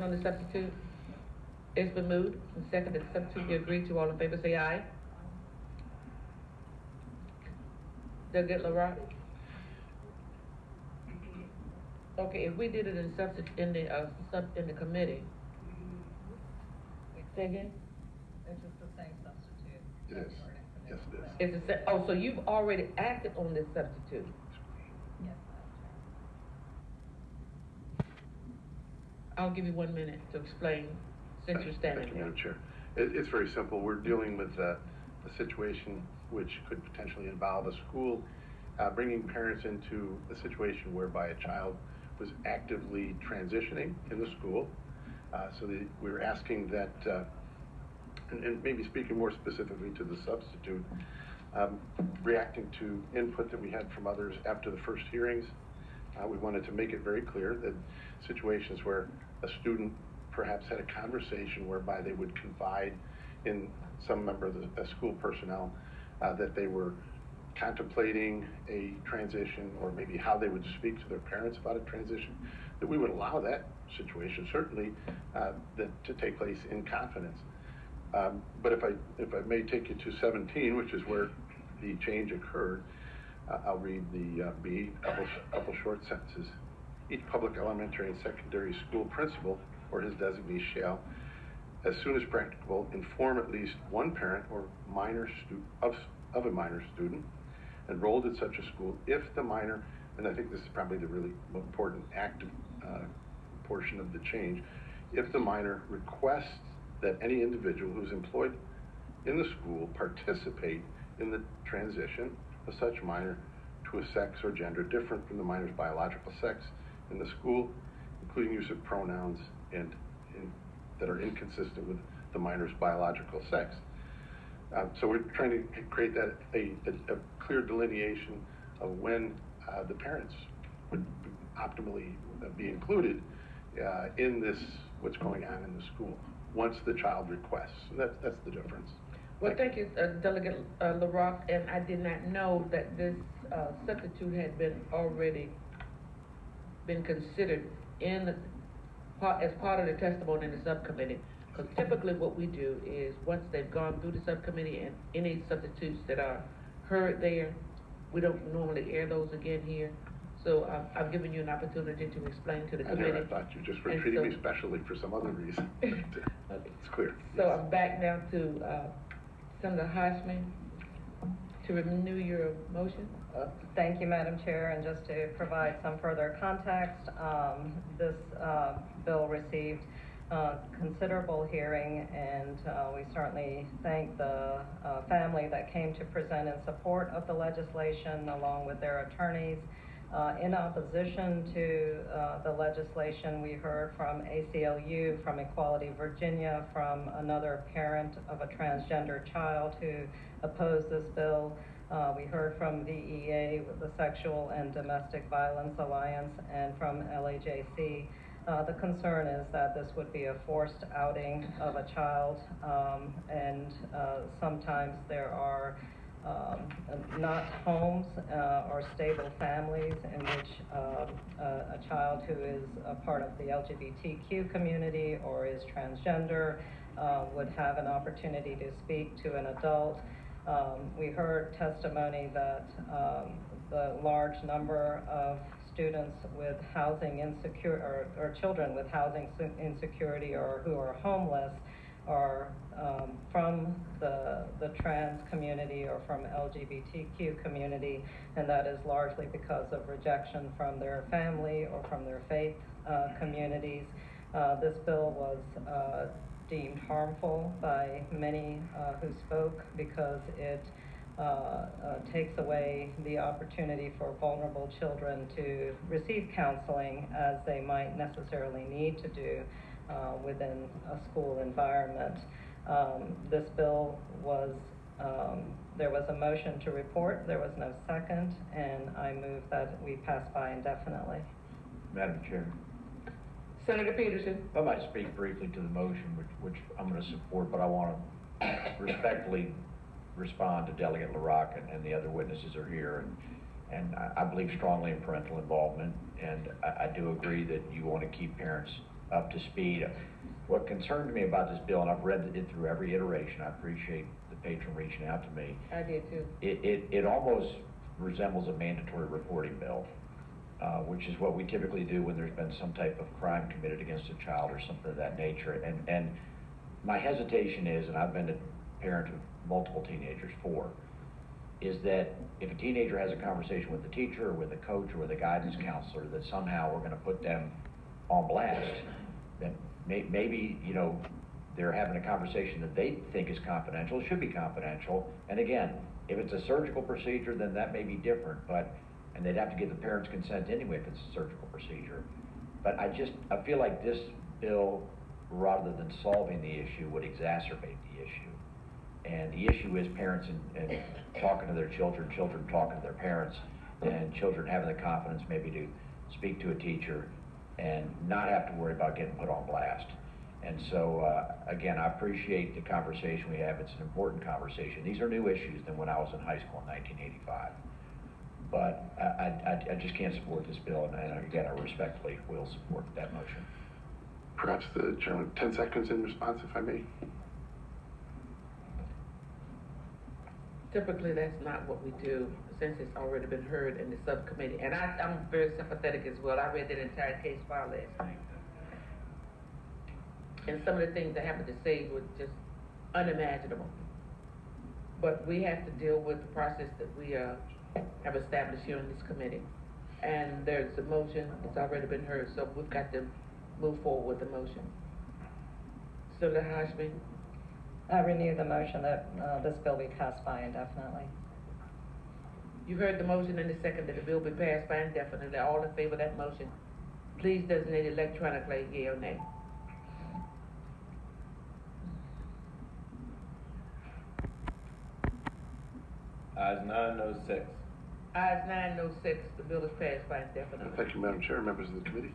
On the substitute, it's been moved and seconded. The substitute be agreed to. All in favor say aye. Delegate LaRock? Okay, if we did it in substitute in the committee. Say again? It's just the same substitute. It is. Yes, it is. It's so you've already acted on this substitute. Yes, I'll give you 1 minute to explain since you're standing Thank you, there. Madam Chair. It's very simple. We're dealing with a situation which could potentially involve a school bringing parents into a situation whereby a child was actively transitioning in the school. So we're asking that, and maybe speaking more specifically to the substitute, reacting to input that we had from others after the first hearings. We wanted to make it very clear that situations where a student perhaps had a conversation whereby they would confide in some member of the school personnel that they were contemplating a transition, or maybe how they would speak to their parents about a transition, that we would allow that situation certainly to take place in confidence. But if I may take you to 17, which is where the change occurred, I'll read the B, couple short sentences. Each public elementary and secondary school principal or his designee shall, as soon as practicable, inform at least one parent or minor of a minor student enrolled at such a school if the minor, and I think this is probably the really important active portion of the change, if the minor requests that any individual who's employed in the school participate in the transition of such minor to a sex or gender different from the minor's biological sex in the school, including use of pronouns that are inconsistent with the minor's biological sex. So we're trying to create that a clear delineation of when the parents would optimally be included in this, what's going on in the school, once the child requests. So that's the difference. Well, thank you, Delegate LaRock, and I did not know that this substitute had already been considered as part of the testimony in the subcommittee. Because typically what we do is once they've gone through the subcommittee and any substitutes that are heard there, we don't normally air those again here. So I've given you an opportunity to explain to the committee. I thought you just were treating me specially for some other reason. Okay. It's clear. So yes. I'm back now to Senator Hashmi to renew your motion. Thank you, Madam Chair. And just to provide some further context, this bill received considerable hearing, and we certainly thank the family that came to present in support of the legislation along with their attorneys. In opposition to the legislation, we heard from ACLU, from Equality Virginia, from another parent of a transgender child who opposed this bill. We heard from VEA, the Sexual and Domestic Violence Alliance, and from LAJC. The concern is that this would be a forced outing of a child, and sometimes there are not homes or stable families in which a child who is a part of the LGBTQ community or is transgender would have an opportunity to speak to an adult. We heard testimony that the large number of students with housing insecure or children with housing insecurity or who are homeless are from the trans community or from LGBTQ community, and that is largely because of rejection from their family or from their faith communities. This bill was deemed harmful by many who spoke because it takes away the opportunity for vulnerable children to receive counseling as they might necessarily need to do within a school environment. This bill was, there was a motion to report, there was no second, and I move that we pass by indefinitely. Madam Chair. Senator Petersen. I might speak briefly to the motion, which I'm going to support, but I want to respectfully respond to Delegate LaRock and the other witnesses are here, and I believe strongly in parental involvement, and I do agree that you want to keep parents up to speed. What concerned me about this bill, and I've read it through every iteration, I appreciate the patron reaching out to me. I did too. It almost resembles a mandatory reporting bill, which is what we typically do when there's been some type of crime committed against a child or something of that nature. And my hesitation is, and I've been a parent of multiple teenagers, 4, is that if a teenager has a conversation with the teacher or with a coach or with a guidance counselor, that somehow we're gonna put them on blast, then maybe, you know, they're having a conversation that they think is confidential, should be confidential. And again, if it's a surgical procedure, then that may be different, and they'd have to get the parents' consent anyway if it's a surgical procedure. But I feel like this bill, rather than solving the issue, would exacerbate the issue. And the issue is parents and talking to their children, children talking to their parents, and children having the confidence maybe to speak to a teacher and not have to worry about getting put on blast. And so, again, I appreciate the conversation we have. It's an important conversation. These are new issues than when I was in high school in 1985. But I just can't support this bill, and again, I respectfully will support that motion. Perhaps the chairman, 10 seconds in response, if I may. Typically, that's not what we do, since it's already been heard in the subcommittee. And I'm very sympathetic as well. I read that entire case file last night. And some of the things that happened to say were just unimaginable. But we have to deal with the process that we have established here in this committee. And there's a motion, it's already been heard, so we've got to move forward with the motion. Senator Hashmi? I renew the motion that this bill be passed by indefinitely. You heard the motion and the second that the bill be passed by indefinitely. All in favor of that motion, please designate electronically, yea or nay. Ayes 9, no 6. Ayes 9, no 6, the bill is passed by indefinitely. Thank you, Madam Chair, members of the committee.